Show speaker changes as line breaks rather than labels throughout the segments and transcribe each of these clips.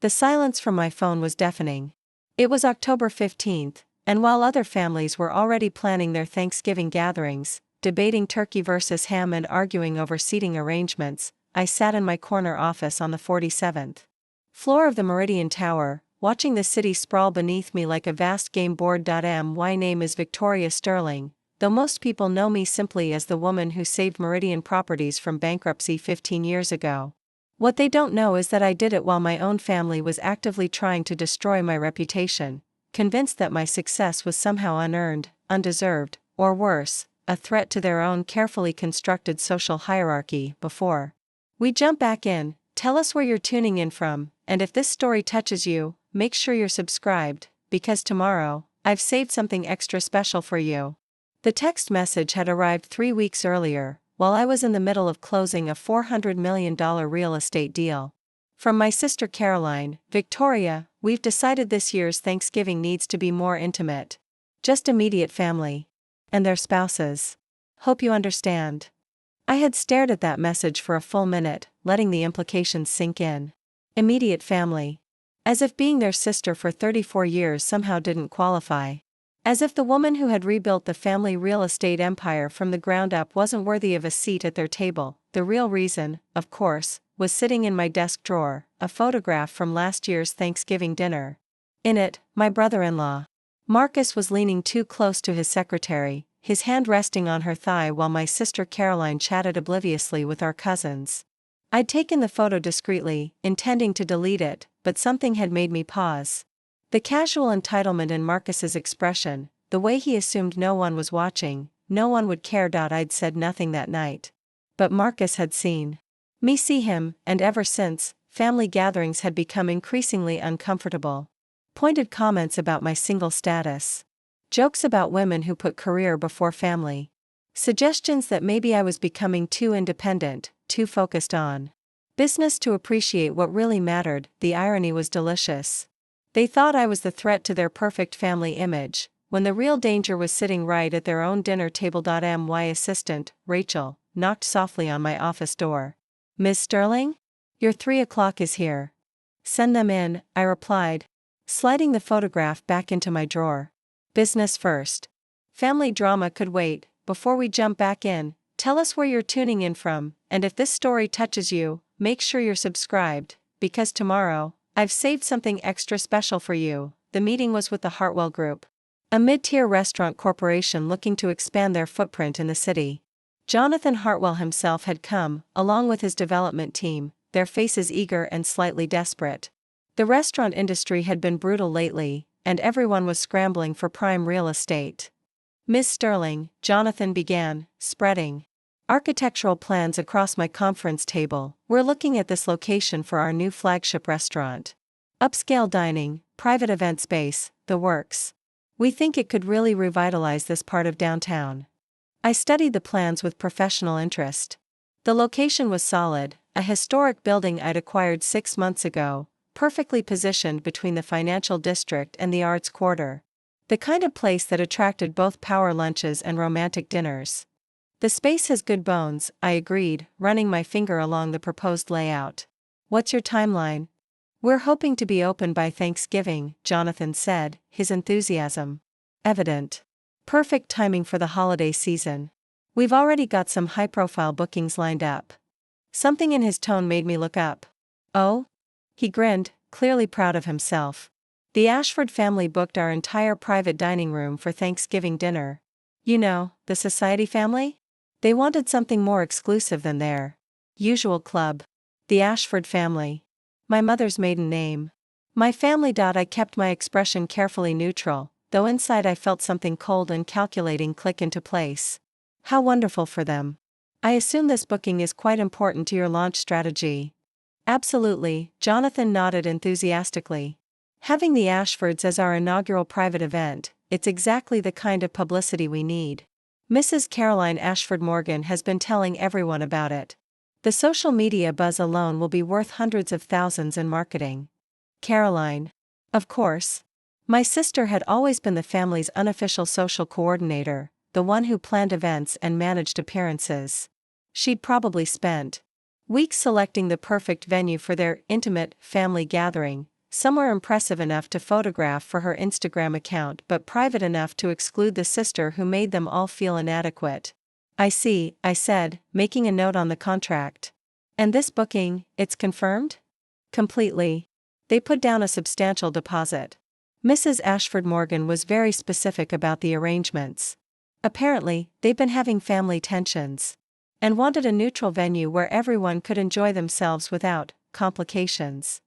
The silence from my phone was deafening. It was October 15th, and while other families were already planning their Thanksgiving gatherings, debating turkey versus ham and arguing over seating arrangements, I sat in my corner office on the 47th floor of the Meridian Tower, watching the city sprawl beneath me like a vast game board. My name is Victoria Sterling, though most people know me simply as the woman who saved Meridian Properties from bankruptcy 15 years ago. What they don't know is that I did it while my own family was actively trying to destroy my reputation, convinced that my success was somehow unearned, undeserved, or worse, a threat to their own carefully constructed social hierarchy. Before we jump back in, tell us where you're tuning in from, and if this story touches you, make sure you're subscribed, because tomorrow, I've saved something extra special for you. The text message had arrived 3 weeks earlier, while I was in the middle of closing a $400 million real estate deal. From my sister Caroline, Victoria, we've decided this year's Thanksgiving needs to be more intimate. Just immediate family. And their spouses. Hope you understand. I had stared at that message for a full minute, letting the implications sink in. Immediate family. As if being their sister for 34 years somehow didn't qualify. As if the woman who had rebuilt the family real estate empire from the ground up wasn't worthy of a seat at their table. The real reason, of course, was sitting in my desk drawer, a photograph from last year's Thanksgiving dinner. In it, my brother-in-law, Marcus, was leaning too close to his secretary, his hand resting on her thigh while my sister Caroline chatted obliviously with our cousins. I'd taken the photo discreetly, intending to delete it, but something had made me pause. The casual entitlement in Marcus's expression, the way he assumed no one was watching, no one would care. I'd said nothing that night. But Marcus had seen me see him, and ever since, family gatherings had become increasingly uncomfortable. Pointed comments about my single status. Jokes about women who put career before family. Suggestions that maybe I was becoming too independent, too focused on business to appreciate what really mattered. The irony was delicious. They thought I was the threat to their perfect family image, when the real danger was sitting right at their own dinner table. My assistant, Rachel, knocked softly on my office door. "Miss Sterling? Your 3 o'clock is here." "Send them in," I replied, sliding the photograph back into my drawer. "Business first. Family drama could wait. Before we jump back in, tell us where you're tuning in from, and if this story touches you, make sure you're subscribed, because tomorrow, I've saved something extra special for you." The meeting was with the Hartwell Group, a mid-tier restaurant corporation looking to expand their footprint in the city. Jonathan Hartwell himself had come, along with his development team, their faces eager and slightly desperate. The restaurant industry had been brutal lately, and everyone was scrambling for prime real estate. "Miss Sterling," Jonathan began, spreading architectural plans across my conference table, "we're looking at this location for our new flagship restaurant. Upscale dining, private event space, the works. We think it could really revitalize this part of downtown." I studied the plans with professional interest. The location was solid, a historic building I'd acquired 6 months ago, perfectly positioned between the financial district and the arts quarter. The kind of place that attracted both power lunches and romantic dinners. "The space has good bones," I agreed, running my finger along the proposed layout. "What's your timeline?" "We're hoping to be open by Thanksgiving," Jonathan said, his enthusiasm evident. "Perfect timing for the holiday season. We've already got some high-profile bookings lined up." Something in his tone made me look up. "Oh?" He grinned, clearly proud of himself. "The Ashford family booked our entire private dining room for Thanksgiving dinner. You know, the society family? They wanted something more exclusive than their usual club. The Ashford family. My mother's maiden name. My family. I kept my expression carefully neutral, though inside I felt something cold and calculating click into place. How wonderful for them. I assume this booking is quite important to your launch strategy." "Absolutely," Jonathan nodded enthusiastically. "Having the Ashfords as our inaugural private event, it's exactly the kind of publicity we need. Mrs. Caroline Ashford Morgan has been telling everyone about it. The social media buzz alone will be worth hundreds of thousands in marketing." Caroline. Of course. My sister had always been the family's unofficial social coordinator, the one who planned events and managed appearances. She'd probably spent weeks selecting the perfect venue for their intimate family gathering, some were impressive enough to photograph for her Instagram account but private enough to exclude the sister who made them all feel inadequate. I see, I said, making a note on the contract. And this booking, it's confirmed? Completely. They put down a substantial deposit. Mrs. Ashford Morgan was very specific about the arrangements. Apparently, they've been having family tensions. And wanted a neutral venue where everyone could enjoy themselves without complications.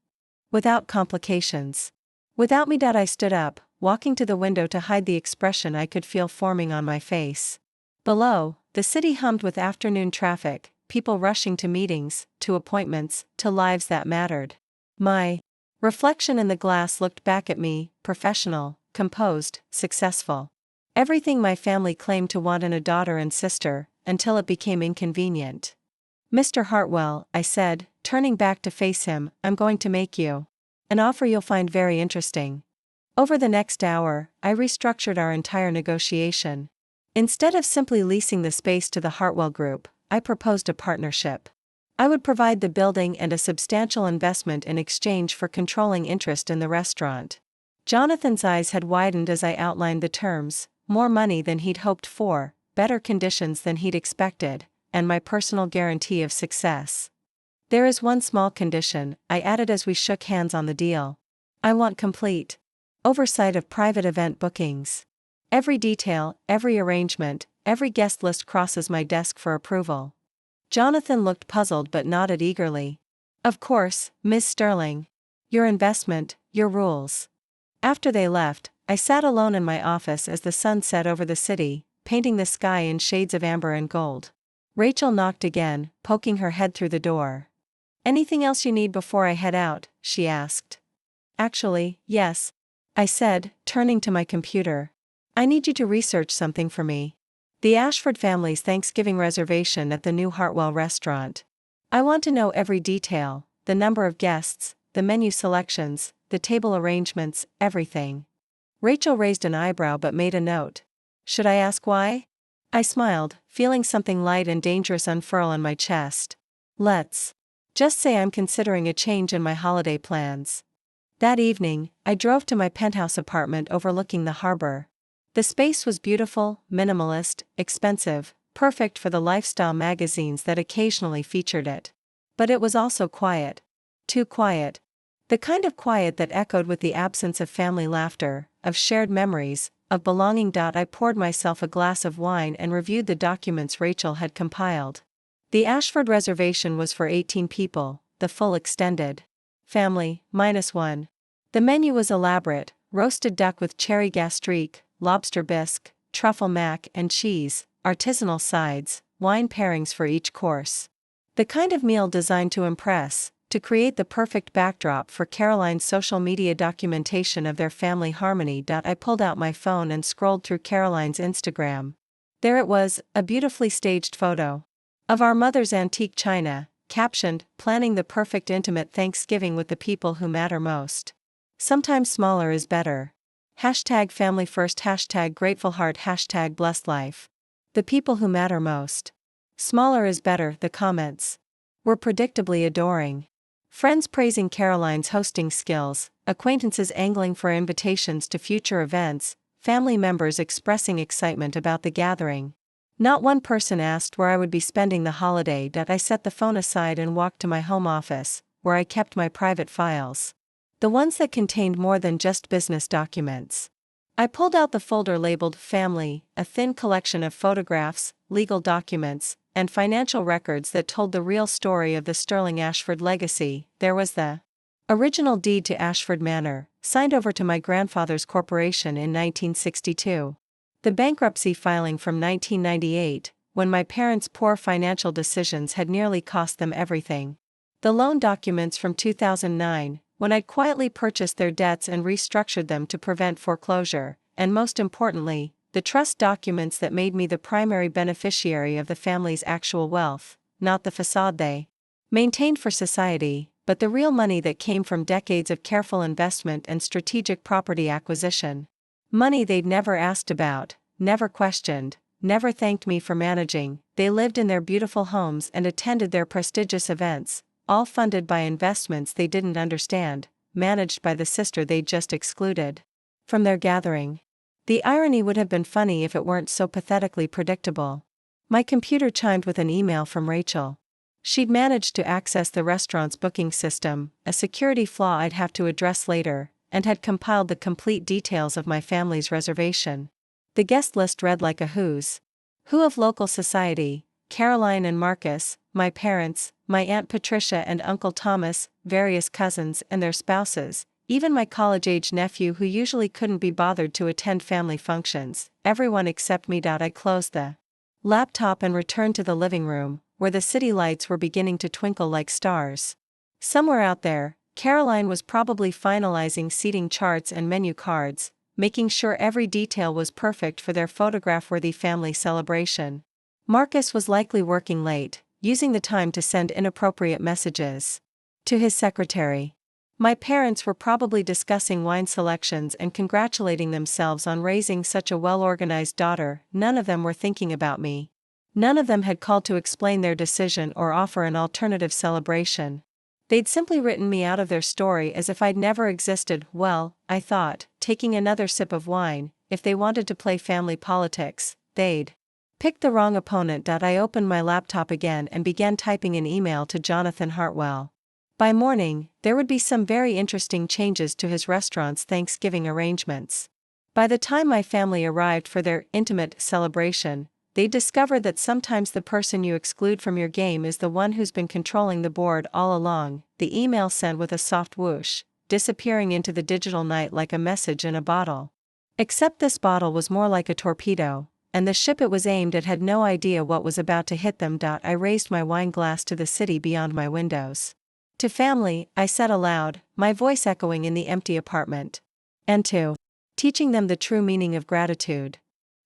Without complications. Without me. I stood up, walking to the window to hide the expression I could feel forming on my face. Below, the city hummed with afternoon traffic, people rushing to meetings, to appointments, to lives that mattered. My reflection in the glass looked back at me, professional, composed, successful. Everything my family claimed to want in a daughter and sister, until it became inconvenient. Mr. Hartwell, I said, turning back to face him, I'm going to make you an offer you'll find very interesting. Over the next hour, I restructured our entire negotiation. Instead of simply leasing the space to the Hartwell Group, I proposed a partnership. I would provide the building and a substantial investment in exchange for controlling interest in the restaurant. Jonathan's eyes had widened as I outlined the terms: more money than he'd hoped for, better conditions than he'd expected, and my personal guarantee of success. There is one small condition, I added as we shook hands on the deal. I want complete oversight of private event bookings. Every detail, every arrangement, every guest list crosses my desk for approval. Jonathan looked puzzled but nodded eagerly. Of course, Ms. Sterling. Your investment, your rules. After they left, I sat alone in my office as the sun set over the city, painting the sky in shades of amber and gold. Rachel knocked again, poking her head through the door. Anything else you need before I head out? She asked. Actually, yes, I said, turning to my computer. I need you to research something for me. The Ashford family's Thanksgiving reservation at the new Hartwell restaurant. I want to know every detail, the number of guests, the menu selections, the table arrangements, everything. Rachel raised an eyebrow but made a note. Should I ask why? I smiled, feeling something light and dangerous unfurl in my chest. Let's just say I'm considering a change in my holiday plans. That evening, I drove to my penthouse apartment overlooking the harbor. The space was beautiful, minimalist, expensive, perfect for the lifestyle magazines that occasionally featured it. But it was also quiet. Too quiet. The kind of quiet that echoed with the absence of family laughter, of shared memories, of belonging. I poured myself a glass of wine and reviewed the documents Rachel had compiled. The Ashford reservation was for 18 people, the full extended family, -1. The menu was elaborate: roasted duck with cherry gastrique, lobster bisque, truffle mac and cheese, artisanal sides, wine pairings for each course. The kind of meal designed to impress, to create the perfect backdrop for Caroline's social media documentation of their family harmony. I pulled out my phone and scrolled through Caroline's Instagram. There it was, a beautifully staged photo of our mother's antique china, captioned, "Planning the perfect intimate Thanksgiving with the people who matter most. Sometimes smaller is better. #family first, #grateful heart, #blessed life. The people who matter most. Smaller is better." The comments were predictably adoring. Friends praising Caroline's hosting skills, acquaintances angling for invitations to future events, family members expressing excitement about the gathering. Not one person asked where I would be spending the holiday. I set the phone aside and walked to my home office, where I kept my private files. The ones that contained more than just business documents. I pulled out the folder labeled Family, a thin collection of photographs, legal documents, and financial records that told the real story of the Sterling Ashford legacy. There was the original deed to Ashford Manor, signed over to my grandfather's corporation in 1962. The bankruptcy filing from 1998, when my parents' poor financial decisions had nearly cost them everything. The loan documents from 2009, when I'd quietly purchased their debts and restructured them to prevent foreclosure, and most importantly, the trust documents that made me the primary beneficiary of the family's actual wealth, not the facade they maintained for society, but the real money that came from decades of careful investment and strategic property acquisition. Money they'd never asked about, never questioned, never thanked me for managing. They lived in their beautiful homes and attended their prestigious events, all funded by investments they didn't understand, managed by the sister they'd just excluded from their gathering. The irony would have been funny if it weren't so pathetically predictable. My computer chimed with an email from Rachel. She'd managed to access the restaurant's booking system, a security flaw I'd have to address later, and had compiled the complete details of my family's reservation. The guest list read like a who's who of local society: Caroline and Marcus, my parents, my Aunt Patricia and Uncle Thomas, various cousins and their spouses, even my college-age nephew who usually couldn't be bothered to attend family functions, everyone except me. I closed the laptop and returned to the living room, where the city lights were beginning to twinkle like stars. Somewhere out there, Caroline was probably finalizing seating charts and menu cards, making sure every detail was perfect for their photograph-worthy family celebration. Marcus was likely working late, using the time to send inappropriate messages to his secretary. My parents were probably discussing wine selections and congratulating themselves on raising such a well-organized daughter. None of them were thinking about me. None of them had called to explain their decision or offer an alternative celebration. They'd simply written me out of their story as if I'd never existed. Well, I thought, taking another sip of wine, if they wanted to play family politics, they'd picked the wrong opponent. I opened my laptop again and began typing an email to Jonathan Hartwell. By morning, there would be some very interesting changes to his restaurant's Thanksgiving arrangements. By the time my family arrived for their intimate celebration, they discovered that sometimes the person you exclude from your game is the one who's been controlling the board all along. The email sent with a soft whoosh, disappearing into the digital night like a message in a bottle. Except this bottle was more like a torpedo, and the ship it was aimed at had no idea what was about to hit them. I raised my wine glass to the city beyond my windows. To family, I said aloud, my voice echoing in the empty apartment. And to teaching them the true meaning of gratitude.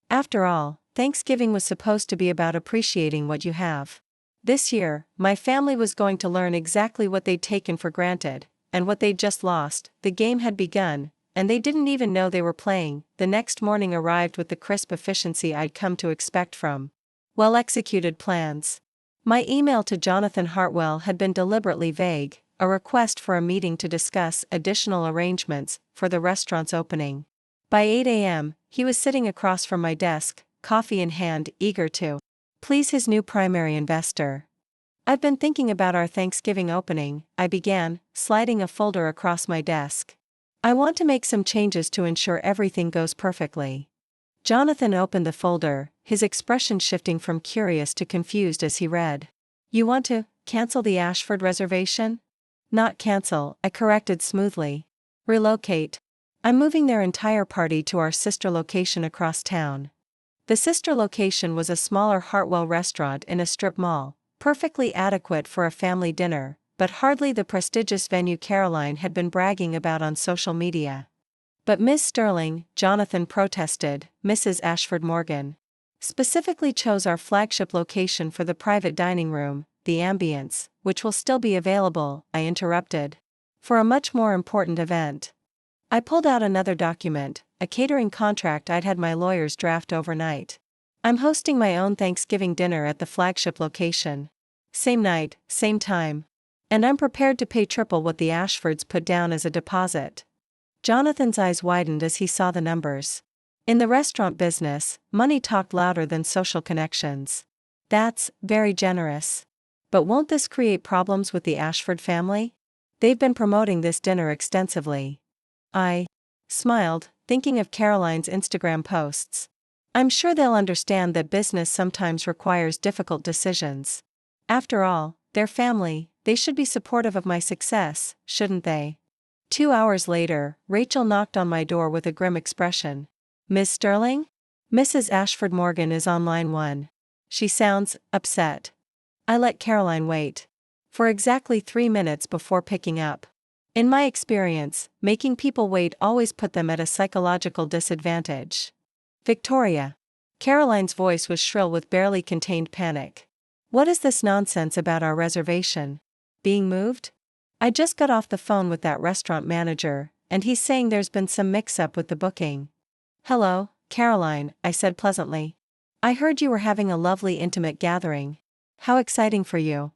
After all, Thanksgiving was supposed to be about appreciating what you have. This year, my family was going to learn exactly what they'd taken for granted, and what they'd just lost. The game had begun, and they didn't even know they were playing. The next morning arrived with the crisp efficiency I'd come to expect from well-executed plans. My email to Jonathan Hartwell had been deliberately vague, a request for a meeting to discuss additional arrangements for the restaurant's opening. By 8 a.m., he was sitting across from my desk, coffee in hand, eager to please his new primary investor. I've been thinking about our Thanksgiving opening, I began, sliding a folder across my desk. I want to make some changes to ensure everything goes perfectly. Jonathan opened the folder, his expression shifting from curious to confused as he read. You want to cancel the Ashford reservation? Not cancel, I corrected smoothly. Relocate. I'm moving their entire party to our sister location across town. The sister location was a smaller Hartwell restaurant in a strip mall, perfectly adequate for a family dinner, but hardly the prestigious venue Caroline had been bragging about on social media. But Ms. Sterling, Jonathan protested, Mrs. Ashford Morgan, specifically chose our flagship location for the private dining room, the ambience, which will still be available, I interrupted, for a much more important event. I pulled out another document, a catering contract I'd had my lawyers draft overnight. I'm hosting my own Thanksgiving dinner at the flagship location. Same night, same time. And I'm prepared to pay triple what the Ashfords put down as a deposit. Jonathan's eyes widened as he saw the numbers. In the restaurant business, money talked louder than social connections. That's very generous. But won't this create problems with the Ashford family? They've been promoting this dinner extensively. I smiled, thinking of Caroline's Instagram posts. I'm sure they'll understand that business sometimes requires difficult decisions. After all, they're family, they should be supportive of my success, shouldn't they? 2 hours later, Rachel knocked on my door with a grim expression. Miss Sterling? Mrs. Ashford Morgan is on line 1. She sounds upset. I let Caroline wait for exactly 3 minutes before picking up. In my experience, making people wait always put them at a psychological disadvantage. Victoria. Caroline's voice was shrill with barely contained panic. What is this nonsense about our reservation? Being moved? I just got off the phone with that restaurant manager, and he's saying there's been some mix-up with the booking. Hello, Caroline, I said pleasantly. I heard you were having a lovely intimate gathering. How exciting for you.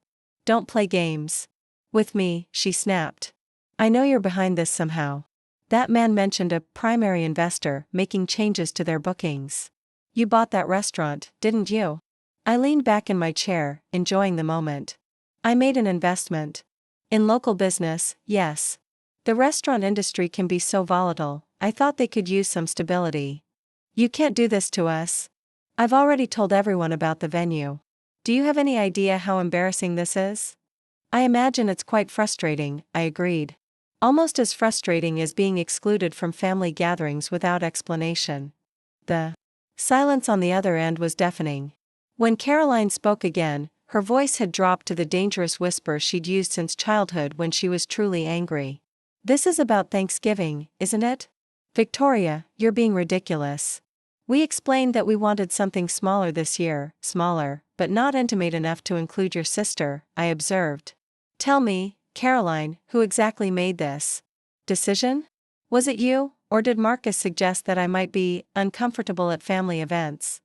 Don't play games with me, she snapped. I know you're behind this somehow. That man mentioned a primary investor making changes to their bookings. You bought that restaurant, didn't you? I leaned back in my chair, enjoying the moment. I made an investment. In local business, yes. The restaurant industry can be so volatile, I thought they could use some stability. You can't do this to us. I've already told everyone about the venue. Do you have any idea how embarrassing this is? I imagine it's quite frustrating, I agreed. Almost as frustrating as being excluded from family gatherings without explanation. The silence on the other end was deafening. When Caroline spoke again, her voice had dropped to the dangerous whisper she'd used since childhood when she was truly angry. This is about Thanksgiving, isn't it? Victoria, you're being ridiculous. We explained that we wanted something smaller this year, smaller, but not intimate enough to include your sister, I observed. Tell me, Caroline, who exactly made this decision? Was it you, or did Marcus suggest that I might be uncomfortable at family events?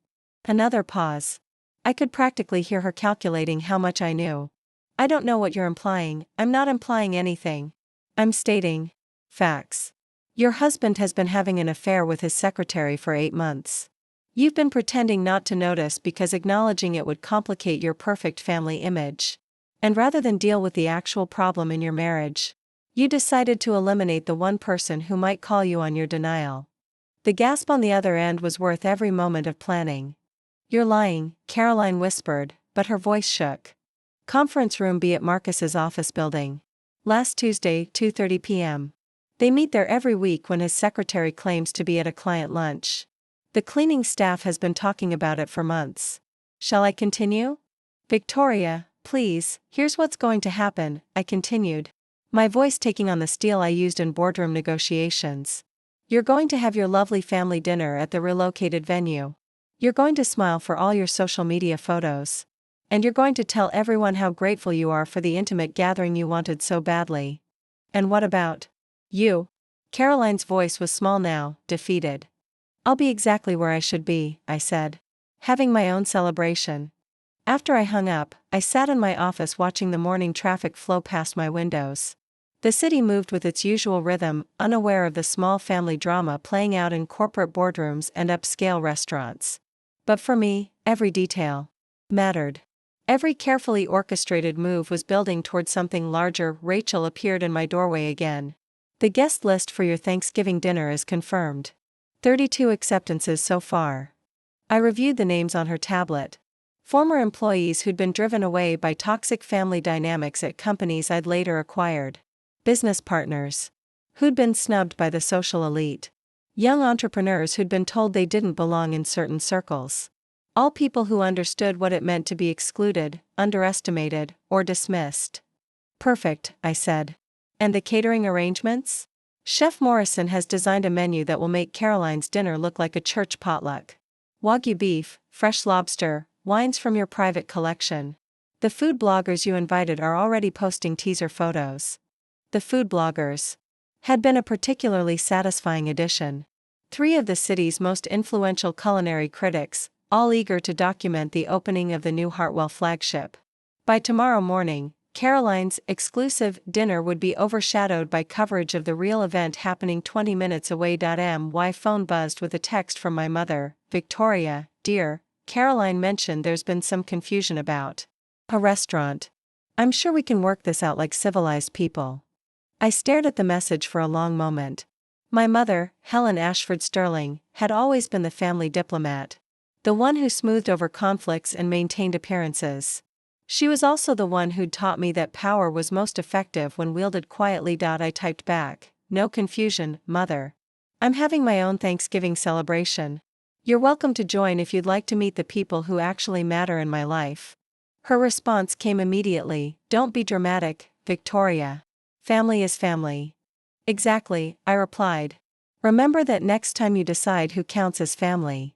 Another pause. I could practically hear her calculating how much I knew. I don't know what you're implying. I'm not implying anything. I'm stating facts. Your husband has been having an affair with his secretary for 8 months. You've been pretending not to notice because acknowledging it would complicate your perfect family image. And rather than deal with the actual problem in your marriage, you decided to eliminate the one person who might call you on your denial. The gasp on the other end was worth every moment of planning. You're lying, Caroline whispered, but her voice shook. Conference room B at Marcus's office building. Last Tuesday, 2:30 p.m. They meet there every week when his secretary claims to be at a client lunch. The cleaning staff has been talking about it for months. Shall I continue? Victoria, please, here's what's going to happen, I continued, my voice taking on the steel I used in boardroom negotiations. You're going to have your lovely family dinner at the relocated venue. You're going to smile for all your social media photos. And you're going to tell everyone how grateful you are for the intimate gathering you wanted so badly. And what about you? Caroline's voice was small now, defeated. I'll be exactly where I should be, I said. Having my own celebration. After I hung up, I sat in my office watching the morning traffic flow past my windows. The city moved with its usual rhythm, unaware of the small family drama playing out in corporate boardrooms and upscale restaurants. But for me, every detail mattered. Every carefully orchestrated move was building toward something larger. Rachel appeared in my doorway again. The guest list for your Thanksgiving dinner is confirmed. 32 acceptances so far. I reviewed the names on her tablet. Former employees who'd been driven away by toxic family dynamics at companies I'd later acquired. Business partners who'd been snubbed by the social elite. Young entrepreneurs who'd been told they didn't belong in certain circles. All people who understood what it meant to be excluded, underestimated, or dismissed. Perfect, I said. And the catering arrangements? Chef Morrison has designed a menu that will make Caroline's dinner look like a church potluck. Wagyu beef, fresh lobster, wines from your private collection. The food bloggers you invited are already posting teaser photos. The food bloggers had been a particularly satisfying addition. 3 of the city's most influential culinary critics, all eager to document the opening of the new Hartwell flagship. By tomorrow morning, Caroline's exclusive dinner would be overshadowed by coverage of the real event happening 20 minutes away. My phone buzzed with a text from my mother. Victoria, dear, Caroline mentioned there's been some confusion about a restaurant. I'm sure we can work this out like civilized people. I stared at the message for a long moment. My mother, Helen Ashford Sterling, had always been the family diplomat. The one who smoothed over conflicts and maintained appearances. She was also the one who'd taught me that power was most effective when wielded quietly. I typed back, no confusion, Mother. I'm having my own Thanksgiving celebration. You're welcome to join if you'd like to meet the people who actually matter in my life. Her response came immediately, don't be dramatic, Victoria. Family is family. Exactly, I replied. Remember that next time you decide who counts as family.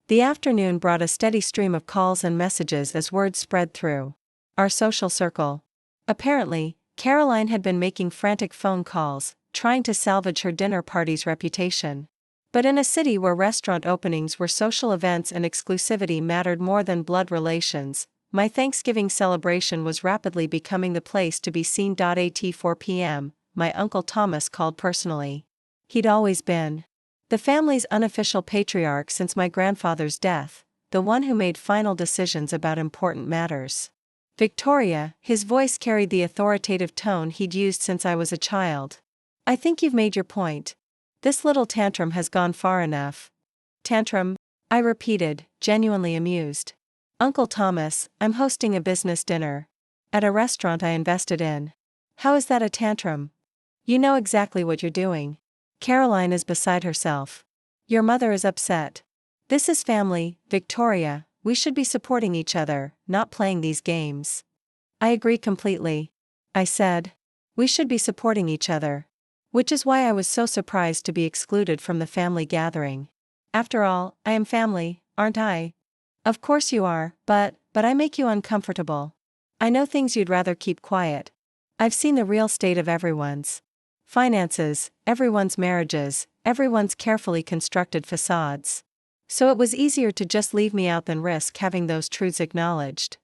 The afternoon brought a steady stream of calls and messages as word spread through our social circle. Apparently, Caroline had been making frantic phone calls, trying to salvage her dinner party's reputation. But in a city where restaurant openings were social events and exclusivity mattered more than blood relations, my Thanksgiving celebration was rapidly becoming the place to be seen. At 4 p.m., my Uncle Thomas called personally. He'd always been the family's unofficial patriarch since my grandfather's death, the one who made final decisions about important matters. Victoria, his voice carried the authoritative tone he'd used since I was a child. I think you've made your point. This little tantrum has gone far enough. Tantrum? I repeated, genuinely amused. Uncle Thomas, I'm hosting a business dinner. At a restaurant I invested in. How is that a tantrum? You know exactly what you're doing. Caroline is beside herself. Your mother is upset. This is family, Victoria, we should be supporting each other, not playing these games. I agree completely. I said. We should be supporting each other. Which is why I was so surprised to be excluded from the family gathering. After all, I am family, aren't I? Of course you are, but I make you uncomfortable. I know things you'd rather keep quiet. I've seen the real state of everyone's finances, everyone's marriages, everyone's carefully constructed facades. So it was easier to just leave me out than risk having those truths acknowledged.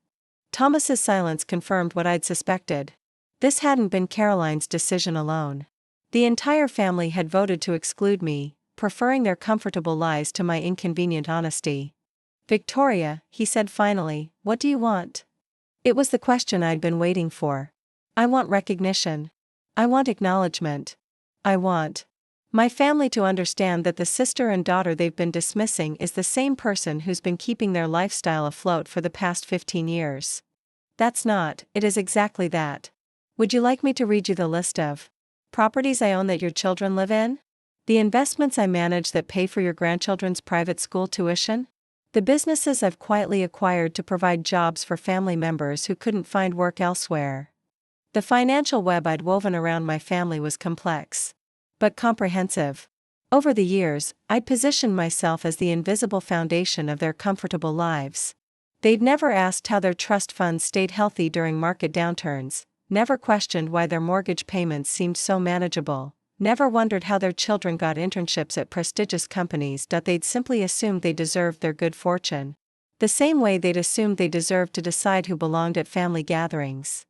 Thomas's silence confirmed what I'd suspected. This hadn't been Caroline's decision alone. The entire family had voted to exclude me, preferring their comfortable lies to my inconvenient honesty. Victoria, he said finally, what do you want? It was the question I'd been waiting for. I want recognition. I want acknowledgement. I want my family to understand that the sister and daughter they've been dismissing is the same person who's been keeping their lifestyle afloat for the past 15 years. That's not, it is exactly that. Would you like me to read you the list of properties I own that your children live in? The investments I manage that pay for your grandchildren's private school tuition? The businesses I've quietly acquired to provide jobs for family members who couldn't find work elsewhere. The financial web I'd woven around my family was complex, but comprehensive. Over the years, I'd positioned myself as the invisible foundation of their comfortable lives. They'd never asked how their trust funds stayed healthy during market downturns, never questioned why their mortgage payments seemed so manageable, never wondered how their children got internships at prestigious companies. They'd simply assumed they deserved their good fortune. The same way they'd assumed they deserved to decide who belonged at family gatherings.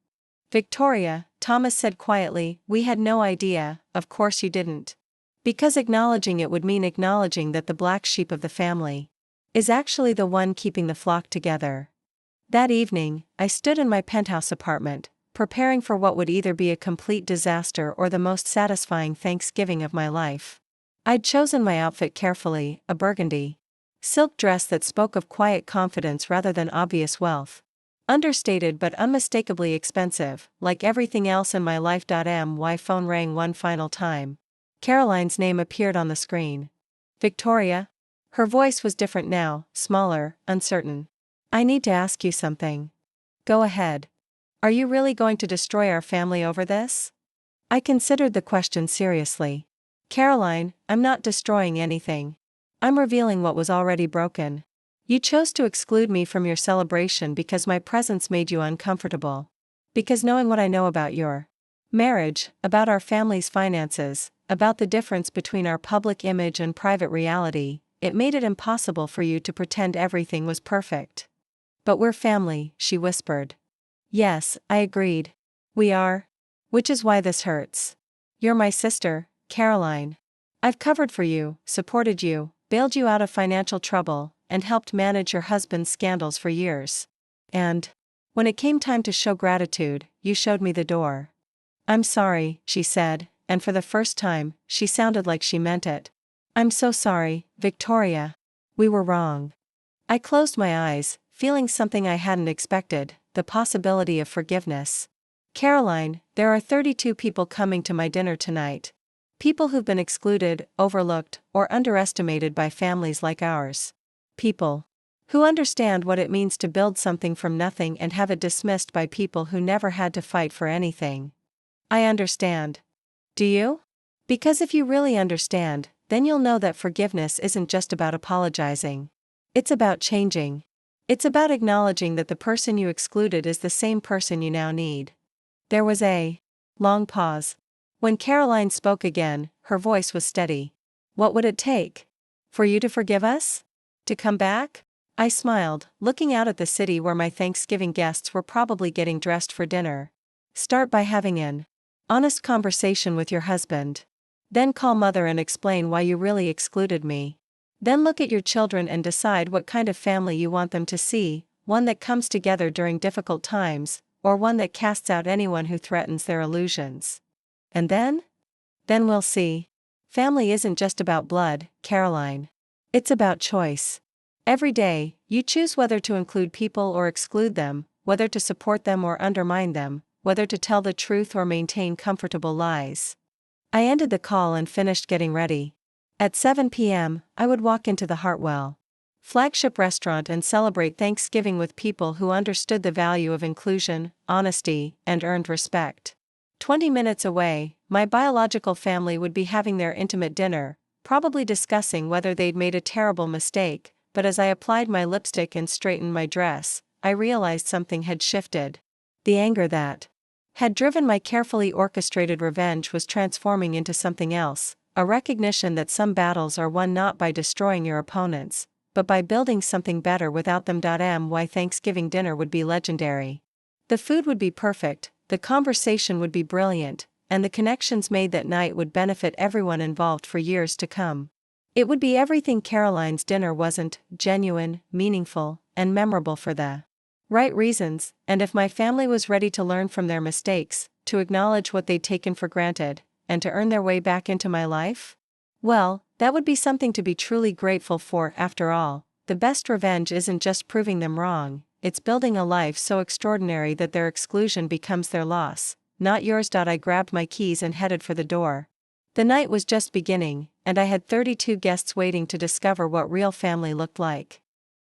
Victoria, Thomas said quietly, we had no idea, of course you didn't. Because acknowledging it would mean acknowledging that the black sheep of the family is actually the one keeping the flock together. That evening, I stood in my penthouse apartment, preparing for what would either be a complete disaster or the most satisfying Thanksgiving of my life. I'd chosen my outfit carefully, a burgundy silk dress that spoke of quiet confidence rather than obvious wealth. Understated but unmistakably expensive, like everything else in my life. My phone rang one final time. Caroline's name appeared on the screen. Victoria? Her voice was different now, smaller, uncertain. I need to ask you something. Go ahead. Are you really going to destroy our family over this? I considered the question seriously. Caroline, I'm not destroying anything. I'm revealing what was already broken. You chose to exclude me from your celebration because my presence made you uncomfortable. Because knowing what I know about your marriage, about our family's finances, about the difference between our public image and private reality, it made it impossible for you to pretend everything was perfect. But we're family, she whispered. Yes, I agreed. We are. Which is why this hurts. You're my sister, Caroline. I've covered for you, supported you, bailed you out of financial trouble, and helped manage your husband's scandals for years. And when it came time to show gratitude, you showed me the door. I'm sorry, she said, and for the first time, she sounded like she meant it. I'm so sorry, Victoria. We were wrong. I closed my eyes, feeling something I hadn't expected, the possibility of forgiveness. Caroline, there are 32 people coming to my dinner tonight. People who've been excluded, overlooked, or underestimated by families like ours. People who understand what it means to build something from nothing and have it dismissed by people who never had to fight for anything. I understand. Do you? Because if you really understand, then you'll know that forgiveness isn't just about apologizing. It's about changing. It's about acknowledging that the person you excluded is the same person you now need. There was a long pause. When Caroline spoke again, her voice was steady. What would it take? For you to forgive us? To come back? I smiled, looking out at the city where my Thanksgiving guests were probably getting dressed for dinner. Start by having an Honest conversation with your husband. Then call mother and explain why you really excluded me. Then look at your children and decide what kind of family you want them to see, one that comes together during difficult times, or one that casts out anyone who threatens their illusions. And then? Then we'll see. Family isn't just about blood, Caroline. It's about choice. Every day, you choose whether to include people or exclude them, whether to support them or undermine them, whether to tell the truth or maintain comfortable lies. I ended the call and finished getting ready. At 7 p.m., I would walk into the Hartwell flagship restaurant and celebrate Thanksgiving with people who understood the value of inclusion, honesty, and earned respect. 20 minutes away, my biological family would be having their intimate dinner, probably discussing whether they'd made a terrible mistake, but as I applied my lipstick and straightened my dress, I realized something had shifted. The anger that had driven my carefully orchestrated revenge was transforming into something else, a recognition that some battles are won not by destroying your opponents, but by building something better without them. My Thanksgiving dinner would be legendary. The food would be perfect, the conversation would be brilliant, and the connections made that night would benefit everyone involved for years to come. It would be everything Caroline's dinner wasn't: genuine, meaningful, and memorable for the right reasons, and if my family was ready to learn from their mistakes, to acknowledge what they'd taken for granted, and to earn their way back into my life, well, that would be something to be truly grateful for. After all, the best revenge isn't just proving them wrong, it's building a life so extraordinary that their exclusion becomes their loss, not yours. I grabbed my keys and headed for the door. The night was just beginning, and I had 32 guests waiting to discover what real family looked like.